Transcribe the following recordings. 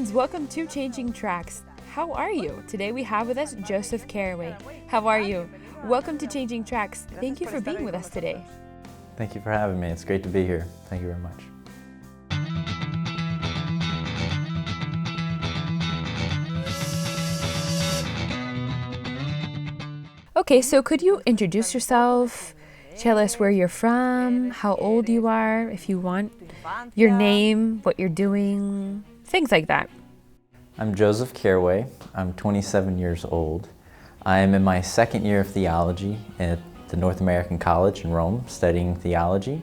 friends, welcome to Changing Tracks. How are you? Today we have with us Joseph Caraway. How are you? Welcome to Changing Tracks. Thank you for being with us today. Thank you for having me. It's great to be here. Thank you very much. Okay, so could you introduce yourself? Tell us where you're from, how old you are, if you want, your name, what you're doing, things like that. I'm Joseph Caraway. I'm 27 years old. I am in my second year of theology at the North American College in Rome, studying theology.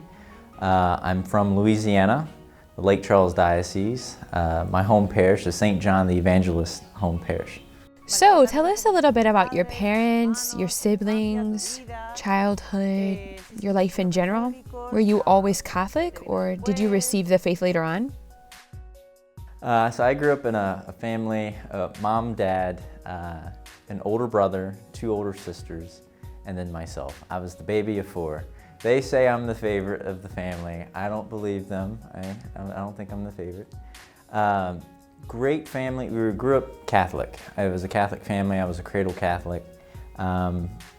I'm from Louisiana, the Lake Charles Diocese. My home parish is St. John the Evangelist home parish. So tell us a little bit about your parents, your siblings, childhood, your life in general. Were you always Catholic, or did you receive the faith later on? So I grew up in a family, mom, dad, an older brother, two older sisters, and then myself. I was the baby of four. They say I'm the favorite of the family. I don't believe them. I don't think I'm the favorite. Great family. We grew up Catholic. I was a Catholic family. I was a cradle Catholic.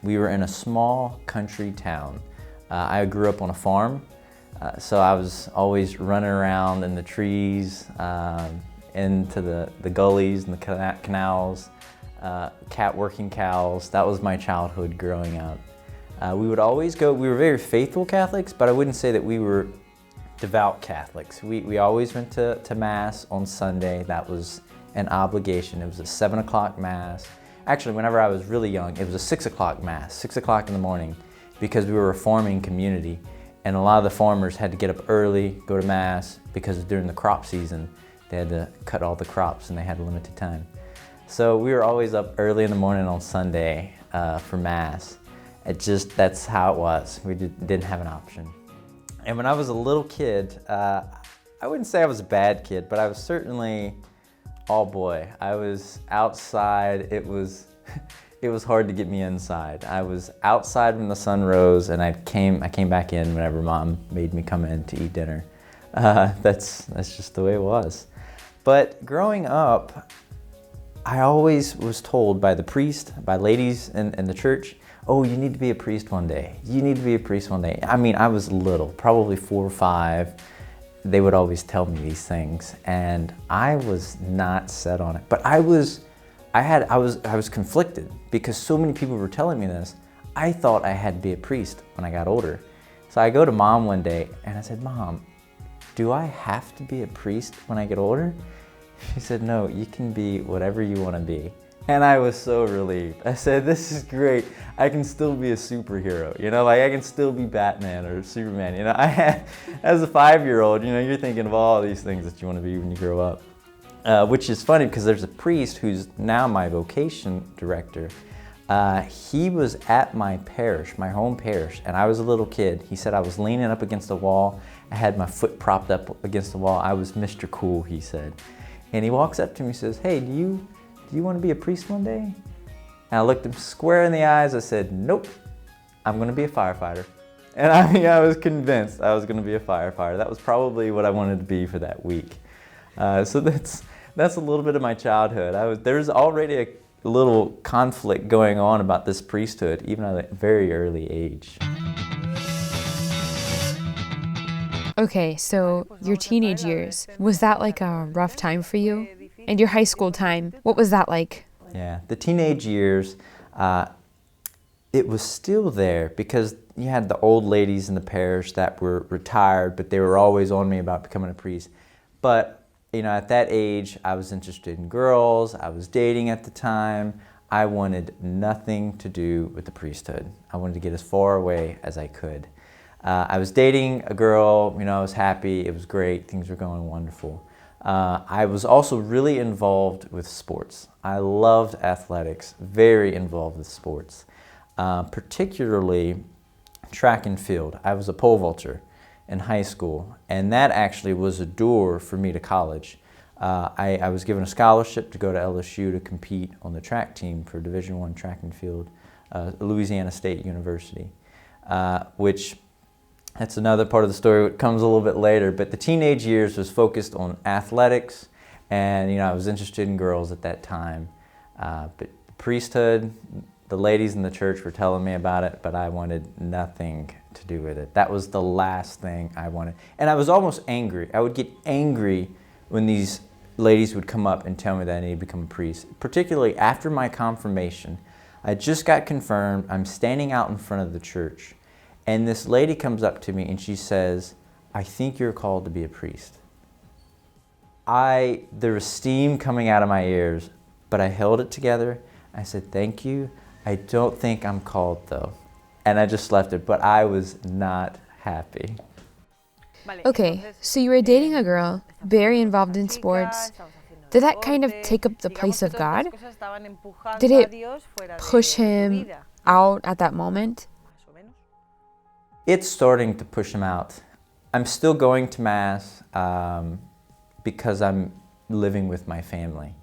We were in a small country town. I grew up on a farm, so I was always running around in the trees, into the gullies and the canals, working cows. That was my childhood growing up. We would always go. We were very faithful Catholics, but I wouldn't say that we were devout Catholics. We always went to Mass on Sunday. That was an obligation. It was a 7 o'clock Mass. Actually, whenever I was really young, it was a 6 o'clock Mass, 6 o'clock in the morning, because we were a farming community, and a lot of the farmers had to get up early, go to Mass, because during the crop season, they had to cut all the crops and they had a limited time. So we were always up early in the morning on Sunday for Mass. That's how it was. We didn't have an option. And when I was a little kid, I wouldn't say I was a bad kid, but I was certainly all boy. I was outside. It was hard to get me inside. I was outside when the sun rose, and I came back in whenever Mom made me come in to eat dinner. That's just the way it was. But growing up, I always was told by the priest, by ladies in the church, oh, you need to be a priest one day. You need to be a priest one day. I mean, I was little, probably 4 or 5. They would always tell me these things, and I was not set on it. But I was conflicted because so many people were telling me this. I thought I had to be a priest when I got older. So I go to Mom one day and I said, Mom, do I have to be a priest when I get older? She said, no, you can be whatever you want to be. And I was so relieved. I said, this is great. I can still be a superhero, like I can still be Batman or Superman. As a 5-year-old, you're thinking of all these things that you want to be when you grow up. Which is funny because there's a priest who's now my vocation director. He was at my parish, my home parish, and I was a little kid. He said I was leaning up against the wall. I had my foot propped up against the wall. I was Mr. Cool, he said. And he walks up to me and says, hey, do you want to be a priest one day? And I looked him square in the eyes. I said, nope, I'm going to be a firefighter. And I was convinced I was going to be a firefighter. That was probably what I wanted to be for that week. So that's a little bit of my childhood. There's already a little conflict going on about this priesthood, even at a very early age. Okay, so your teenage years, was that like a rough time for you? And your high school time, what was that like? Yeah, the teenage years, it was still there because you had the old ladies in the parish that were retired, but they were always on me about becoming a priest. But, at that age, I was interested in girls, I was dating at the time. I wanted nothing to do with the priesthood. I wanted to get as far away as I could. I was dating a girl, I was happy, it was great, things were going wonderful. I was also really involved with sports. I loved athletics, very involved with sports, particularly track and field. I was a pole vaulter in high school, and that actually was a door for me to college. I was given a scholarship to go to LSU to compete on the track team for Division I track and field, Louisiana State University, which that's another part of the story that comes a little bit later. But the teenage years was focused on athletics, And I was interested in girls at that time. But priesthood, the ladies in the church were telling me about it, but I wanted nothing to do with it. That was the last thing I wanted. And I was almost angry. I would get angry when these ladies would come up and tell me that I needed to become a priest, particularly after my confirmation. I just got confirmed. I'm standing out in front of the church, and this lady comes up to me and she says, "I think you're called to be a priest." There was steam coming out of my ears, but I held it together. I said, "Thank you. I don't think I'm called though." And I just left it, but I was not happy. Okay, so you were dating a girl, very involved in sports. Did that kind of take up the place of God? Did it push him out at that moment? It's starting to push him out. I'm still going to Mass because I'm living with my family.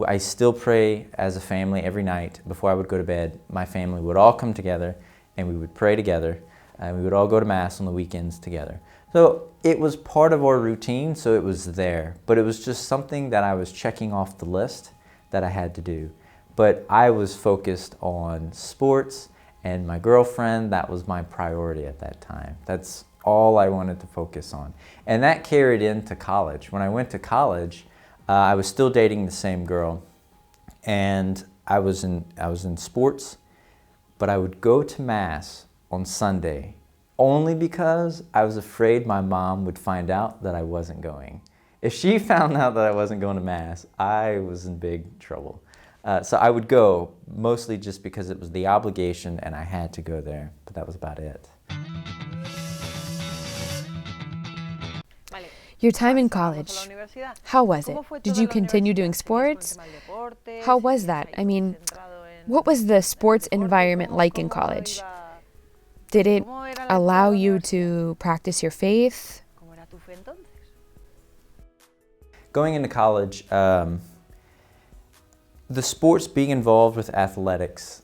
I still pray as a family every night. Before I would go to bed, my family would all come together and we would pray together. And we would all go to Mass on the weekends together. So it was part of our routine, so it was there. But it was just something that I was checking off the list that I had to do. But I was focused on sports and my girlfriend. That was my priority at that time. That's all I wanted to focus on. And that carried into college. When I went to college, I was still dating the same girl. And I was in sports, but I would go to Mass on Sunday only because I was afraid my mom would find out that I wasn't going. If she found out that I wasn't going to Mass, I was in big trouble. So I would go mostly just because it was the obligation and I had to go there, but that was about it. Your time in college, how was it? Did you continue doing sports? How was that? I mean, what was the sports environment like in college? Did it allow you to practice your faith? Going into college, the sports, being involved with athletics,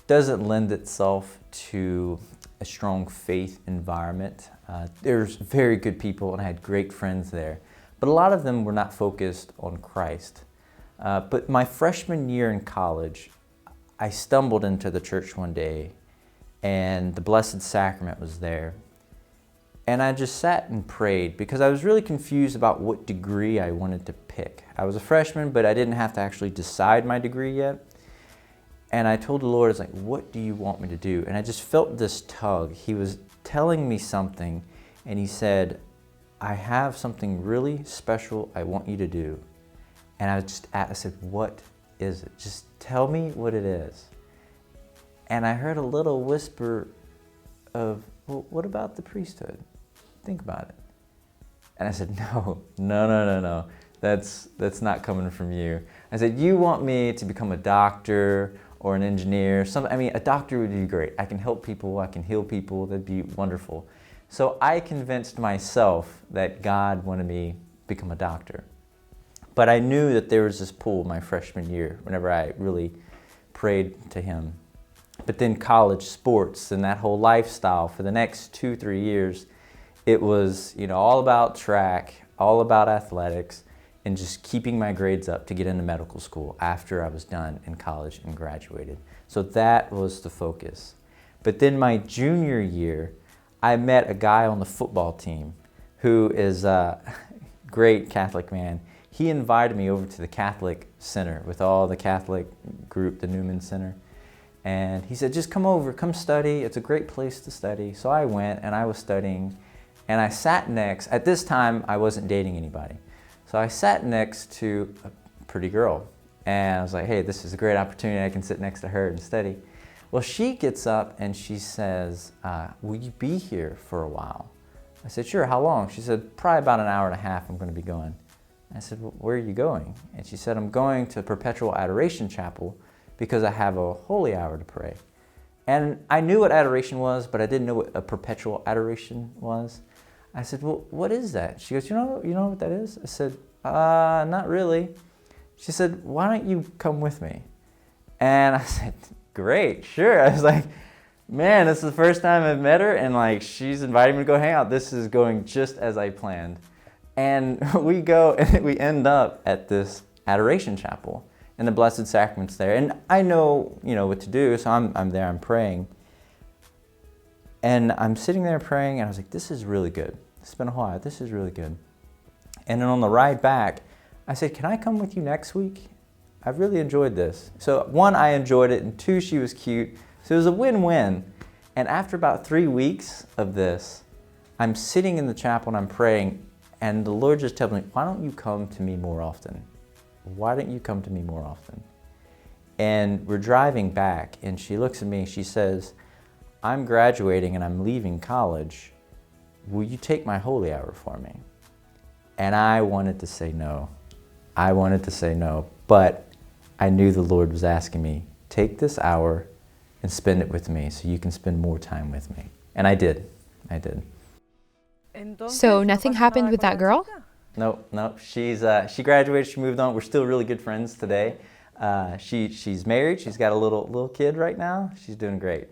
doesn't lend itself to a strong faith environment. There's very good people and I had great friends there, but a lot of them were not focused on Christ. But my freshman year in college, I stumbled into the church one day and the Blessed Sacrament was there. And I just sat and prayed because I was really confused about what degree I wanted to pick. I was a freshman, but I didn't have to actually decide my degree yet. And I told the Lord, I was like, "What do you want me to do?" And I just felt this tug. He was telling me something and he said, "I have something really special I want you to do." And I said, "What is it? Just tell me what it is." And I heard a little whisper of, "Well, what about the priesthood? Think about it." And I said, no. That's not coming from you. I said, "You want me to become a doctor or an engineer? A doctor would be great. I can help people, I can heal people, that'd be wonderful." So I convinced myself that God wanted me to become a doctor. But I knew that there was this pull my freshman year whenever I really prayed to Him. But then college sports and that whole lifestyle for the next 2-3 years, it was all about track, all about athletics, and just keeping my grades up to get into medical school after I was done in college and graduated. So that was the focus. But then my junior year, I met a guy on the football team who is a great Catholic man. He invited me over to the Catholic Center with all the Catholic group, the Newman Center. And he said, "Just come over, come study. It's a great place to study." So I went and I was studying and I sat next, at this time I wasn't dating anybody. So I sat next to a pretty girl and I was like, "Hey, this is a great opportunity. I can sit next to her and study." Well, she gets up and she says, "Will you be here for a while?" I said, "Sure, how long?" She said, "Probably about an hour and a half I'm going to be going." I said, "Well, where are you going?" And she said, "I'm going to Perpetual Adoration Chapel because I have a holy hour to pray." And I knew what adoration was, but I didn't know what a perpetual adoration was. I said, "Well, what is that?" She goes, you know what that is?" I said, "Not really." She said, "Why don't you come with me?" And I said, "Great, sure." I was like, man, this is the first time I've met her and she's inviting me to go hang out. This is going just as I planned. And we go and we end up at this adoration chapel and the Blessed Sacrament's there. And I know, what to do, so I'm there, I'm praying. And I'm sitting there praying and I was like, this is really good. It's been a while, this is really good. And then on the ride back, I said, can I come with you next week? I've really enjoyed this. So one, I enjoyed it, and two, she was cute. So it was a win-win. And after about 3 weeks of this, I'm sitting in the chapel and I'm praying, and the Lord just tells me, why don't you come to me more often? Why don't you come to me more often? And we're driving back, and she looks at me, she says, I'm graduating and I'm leaving college. Will you take my holy hour for me? And I wanted to say no. But I knew the Lord was asking me, take this hour and spend it with me so you can spend more time with me. And I did. So nothing happened with that girl? No. She graduated, she moved on. We're still really good friends today. She's married, she's got a little kid right now. She's doing great.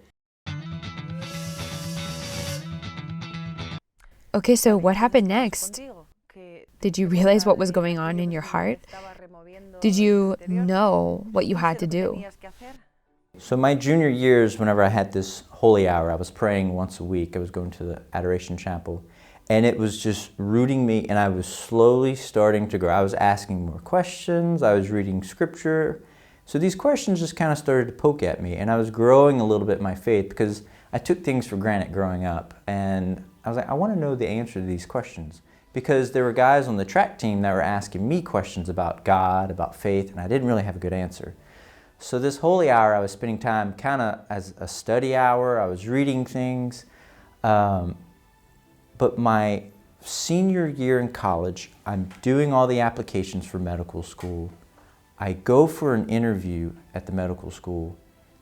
Okay, so what happened next? Did you realize what was going on in your heart? Did you know what you had to do? So my junior years, whenever I had this holy hour, I was praying once a week. I was going to the Adoration Chapel, and it was just rooting me, and I was slowly starting to grow. I was asking more questions. I was reading scripture. So these questions just kind of started to poke at me, and I was growing a little bit in my faith because I took things for granted growing up, and I was like, I want to know the answer to these questions, because there were guys on the track team that were asking me questions about God, about faith, and I didn't really have a good answer. So this holy hour, I was spending time kind of as a study hour. I was reading things. But my senior year in college, I'm doing all the applications for medical school. I go for an interview at the medical school.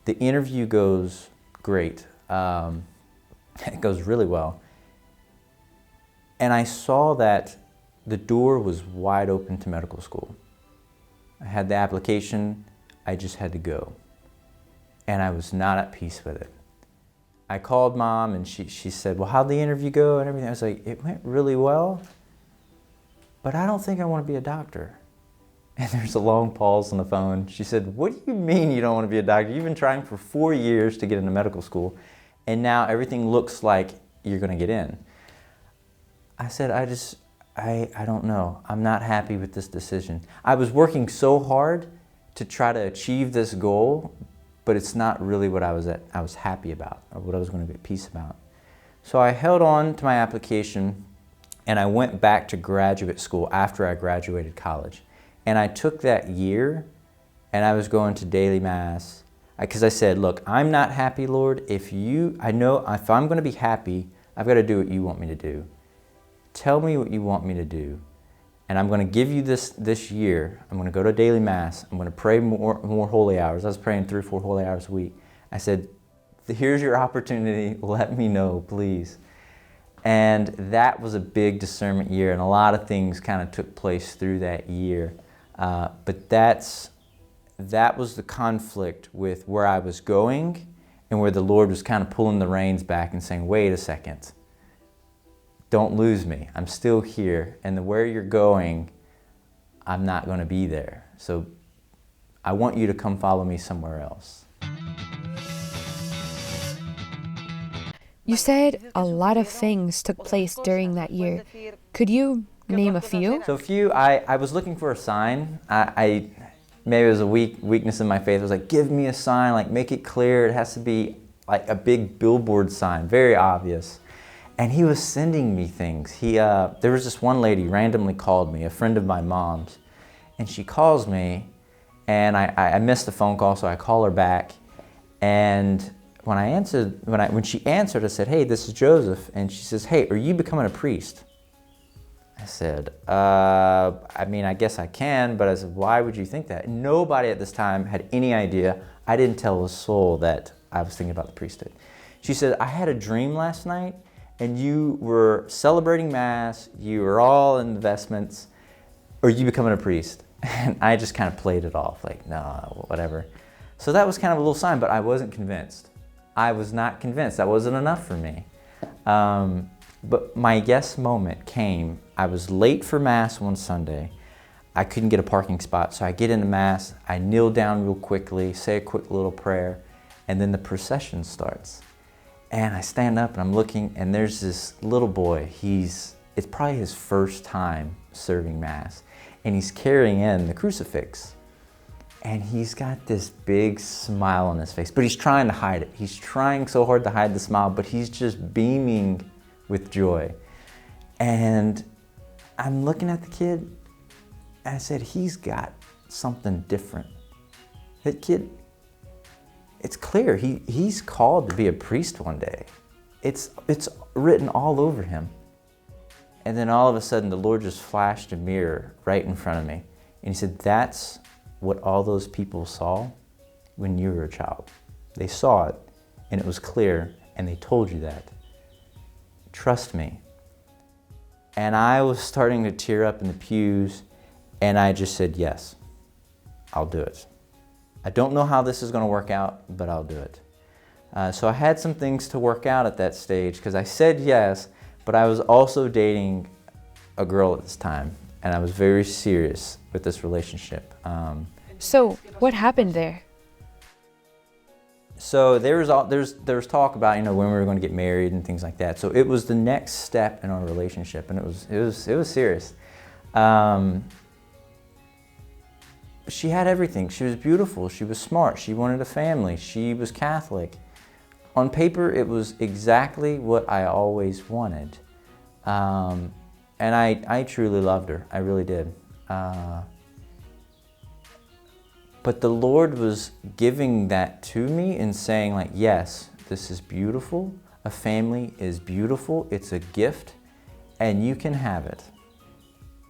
The interview goes great. It goes really well. And I saw that the door was wide open to medical school. I had the application, I just had to go. And I was not at peace with it. I called Mom and she said, well, how'd the interview go and everything? I was like, it went really well, but I don't think I want to be a doctor. And there's a long pause on the phone. She said, what do you mean you don't want to be a doctor? You've been trying for 4 years to get into medical school, and now everything looks like you're going to get in. I said, I don't know. I'm not happy with this decision. I was working so hard to try to achieve this goal, but it's not really what I was happy about, or what I was going to get peace about. So I held on to my application, and I went back to graduate school after I graduated college. And I took that year, and I was going to daily mass, because I said, look, I'm not happy, Lord. I know if I'm going to be happy, I've got to do what you want me to do. Tell me what you want me to do. And I'm going to give you this year. I'm going to go to daily mass. I'm going to pray more holy hours. I was praying 3 or 4 holy hours a week. I said, here's your opportunity. Let me know, please. And that was a big discernment year, and a lot of things kind of took place through that year. But that was the conflict with where I was going and where the Lord was kind of pulling the reins back and saying, wait a second. Don't lose me. I'm still here. And where you're going, I'm not going to be there. So I want you to come follow me somewhere else. You said a lot of things took place during that year. Could you name a few? So a few, I was looking for a sign. Maybe it was a weakness in my faith. I was like, give me a sign, like make it clear. It has to be like a big billboard sign, very obvious. And he was sending me things. There was this one lady randomly called me, a friend of my mom's, and she calls me, and I missed the phone call, so I call her back. And when she answered, I said, hey, this is Joseph. And she says, hey, are you becoming a priest? I said, I guess I can, but I said, why would you think that? And nobody at this time had any idea. I didn't tell a soul that I was thinking about the priesthood. She said, I had a dream last night, and you were celebrating Mass, you were all in the vestments, or you becoming a priest? And I just kind of played it off, like, no, whatever. So that was kind of a little sign, but I wasn't convinced. I was not convinced. That wasn't enough for me. But my yes moment came. I was late for Mass one Sunday. I couldn't get a parking spot, so I get into Mass, I kneel down real quickly, say a quick little prayer, and then the procession starts. And I stand up and I'm looking, and there's this little boy. It's probably his first time serving Mass, and he's carrying in the crucifix. And he's got this big smile on his face, but he's trying to hide it. He's trying so hard to hide the smile, but he's just beaming with joy. And I'm looking at the kid, and I said, he's got something different. That kid, it's clear, he's called to be a priest one day. It's written all over him. And then all of a sudden, the Lord just flashed a mirror right in front of me. And he said, that's what all those people saw when you were a child. They saw it, and it was clear, and they told you that. Trust me. And I was starting to tear up in the pews, and I just said, yes, I'll do it. I don't know how this is going to work out, but I'll do it. So I had some things to work out at that stage, because I said yes, but I was also dating a girl at this time, and I was very serious with this relationship. So what happened there? So there was talk about, when we were going to get married and things like that. So it was the next step in our relationship, and it was serious. She had everything. She was beautiful. She was smart. She wanted a family. She was Catholic. On paper, it was exactly what I always wanted. And I truly loved her. I really did. But the Lord was giving that to me and saying, like, yes, this is beautiful. A family is beautiful. It's a gift, and you can have it.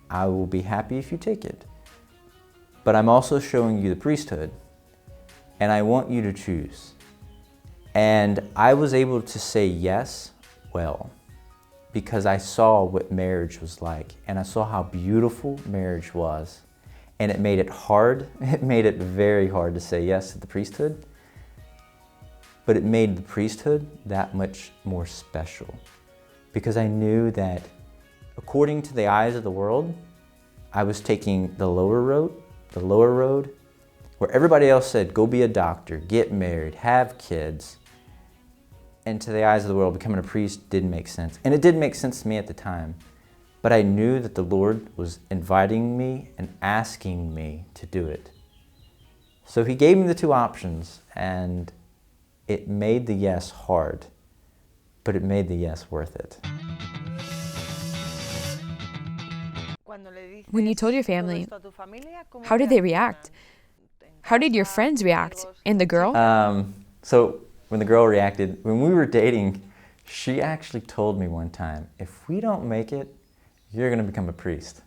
I will be happy if you take it. But I'm also showing you the priesthood, and I want you to choose. And I was able to say yes well, because I saw what marriage was like, and I saw how beautiful marriage was. And it made it hard. It made it very hard to say yes to the priesthood, but it made the priesthood that much more special, because I knew that according to the eyes of the world, I was taking the lower road, where everybody else said, go be a doctor, get married, have kids. And to the eyes of the world, becoming a priest didn't make sense. And it didn't make sense to me at the time. But I knew that the Lord was inviting me and asking me to do it. So he gave me the two options, and it made the yes hard, but it made the yes worth it. When you told your family, how did they react? How did your friends react? And the girl? So when the girl reacted, when we were dating, she actually told me one time, if we don't make it, you're going to become a priest.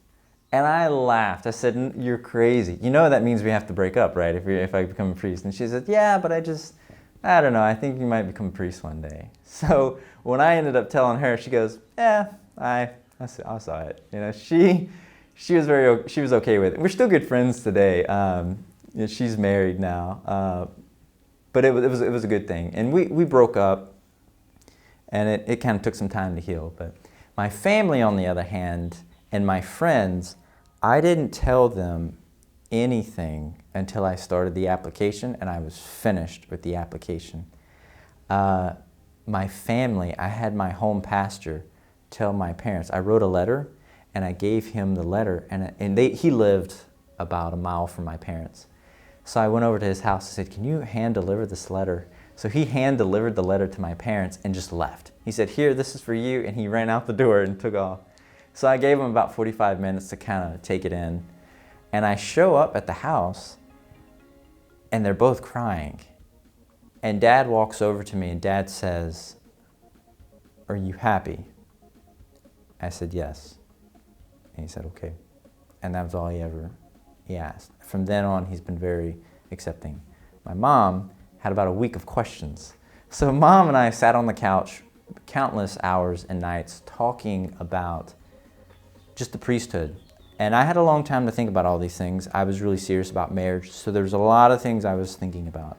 And I laughed. I said, you're crazy. You know that means we have to break up, right, if I become a priest. And she said, yeah, but I don't know, I think you might become a priest one day. So when I ended up telling her, she goes, yeah, I saw it. She was okay with it. We're still good friends today. She's married now. But it was a good thing. And we broke up, and it kind of took some time to heal. But my family, on the other hand, and my friends, I didn't tell them anything until I started the application and I was finished with the application. My family, I had my home pastor tell my parents. I wrote a letter, and I gave him the letter, and he lived about a mile from my parents. So I went over to his house and said, can you hand deliver this letter? So he hand delivered the letter to my parents and just left. He said, here, this is for you, and he ran out the door and took off. So I gave him about 45 minutes to kind of take it in. And I show up at the house, and they're both crying. And Dad walks over to me, and Dad says, are you happy? I said, yes. And he said, okay. And that was all he asked. From then on, he's been very accepting. My mom had about a week of questions. So Mom and I sat on the couch countless hours and nights talking about just the priesthood. And I had a long time to think about all these things. I was really serious about marriage, so there was a lot of things I was thinking about.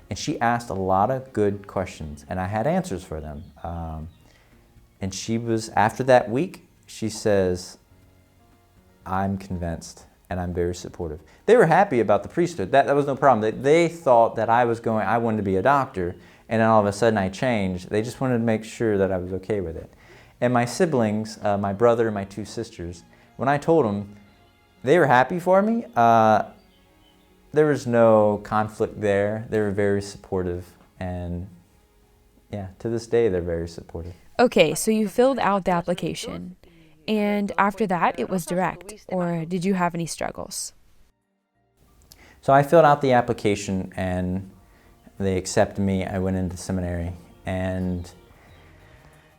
And she asked a lot of good questions, and I had answers for them. And she was, after that week, she says, I'm convinced, and I'm very supportive. They were happy about the priesthood. That was no problem. They thought that I wanted to be a doctor, and then all of a sudden I changed. They just wanted to make sure that I was okay with it. And my siblings, my brother and my two sisters, when I told them, they were happy for me. There was no conflict there. They were very supportive, and yeah, to this day, they're very supportive. Okay, so you filled out the application, and after that, it was direct, or did you have any struggles? So I filled out the application, and they accepted me. I went into seminary, and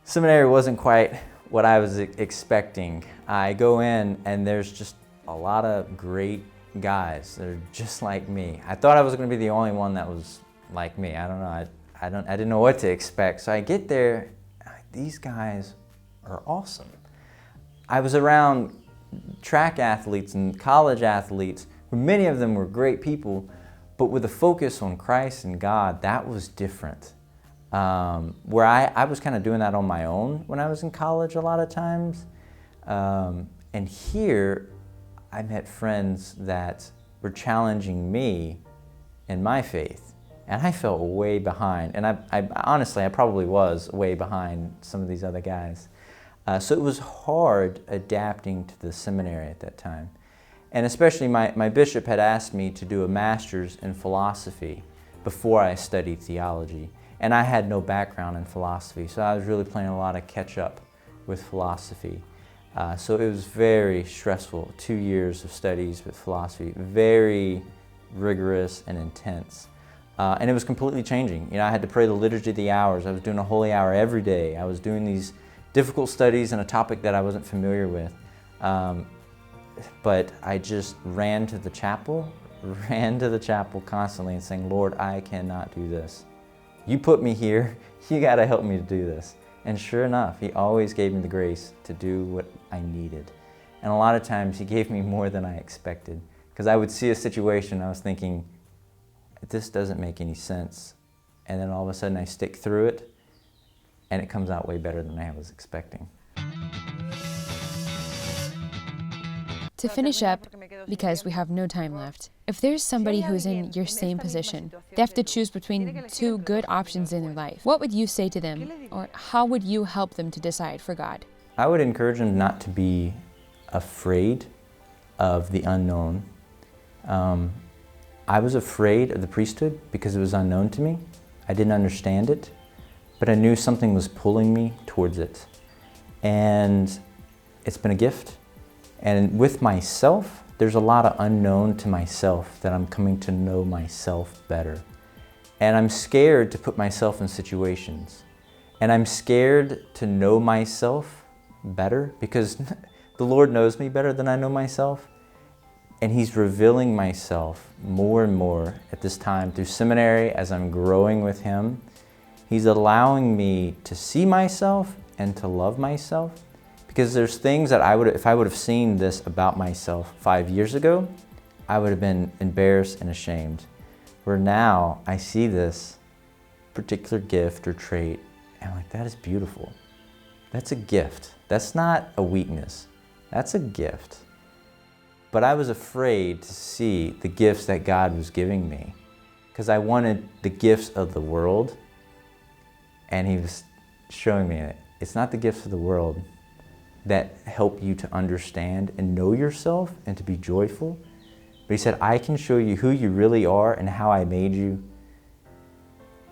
seminary wasn't quite what I was expecting. I go in, and there's just a lot of great guys. They're just like me. I thought I was going to be the only one that was like me. I don't know. I didn't know what to expect. So I get there. These guys are awesome. I was around track athletes and college athletes. Many of them were great people, but with a focus on Christ and God, that was different. Where I was kind of doing that on my own when I was in college a lot of times. And here, I met friends that were challenging me in my faith, and I felt way behind. And I honestly, I probably was way behind some of these other guys. So it was hard adapting to the seminary at that time. And especially my bishop had asked me to do a master's in philosophy before I studied theology. And I had no background in philosophy, so I was really playing a lot of catch up with philosophy. So it was very stressful, 2 years of studies with philosophy, very rigorous and intense. And it was completely changing. You know, I had to pray the Liturgy of the Hours. I was doing a holy hour every day. I was doing these difficult studies in a topic that I wasn't familiar with. But I just ran to the chapel constantly and saying, Lord, I cannot do this. You put me here, you gotta help me to do this. And sure enough, he always gave me the grace to do what I needed. And a lot of times he gave me more than I expected. Because I would see a situation, I was thinking, this doesn't make any sense. And then all of a sudden I stick through it, and it comes out way better than I was expecting. To finish up, because we have no time left, if there's somebody who's in your same position, they have to choose between two good options in their life, what would you say to them, or how would you help them to decide for God? I would encourage them not to be afraid of the unknown. I was afraid of the priesthood because it was unknown to me. I didn't understand it, but I knew something was pulling me towards it. And it's been a gift. And with myself, there's a lot of unknown to myself that I'm coming to know myself better. And I'm scared to put myself in situations. And I'm scared to know myself better because the Lord knows me better than I know myself. And He's revealing myself more and more at this time through seminary as I'm growing with Him. He's allowing me to see myself and to love myself. Because there's things that if I would have seen this about myself 5 years ago, I would have been embarrassed and ashamed. Where now I see this particular gift or trait, and I'm like, that is beautiful. That's a gift. That's not a weakness. That's a gift. But I was afraid to see the gifts that God was giving me because I wanted the gifts of the world, and He was showing me that it's not the gifts of the world that help you to understand and know yourself and to be joyful. But He said, I can show you who you really are and how I made you.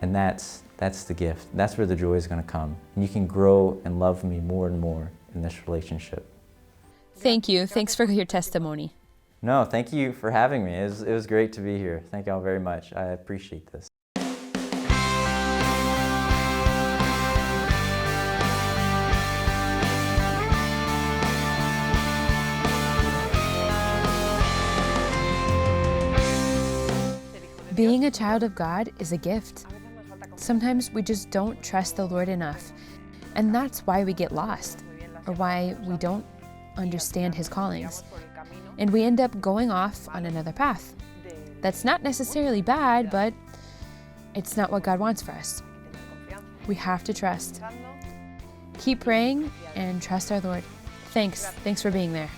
And that's the gift. That's where the joy is going to come. And you can grow and love me more and more in this relationship. Thank you. Thanks for your testimony. No, thank you for having me. It was great to be here. Thank you all very much. I appreciate this. Being a child of God is a gift. Sometimes we just don't trust the Lord enough, and that's why we get lost, or why we don't understand His callings, and we end up going off on another path. That's not necessarily bad, but it's not what God wants for us. We have to trust. Keep praying and trust our Lord. Thanks for being there.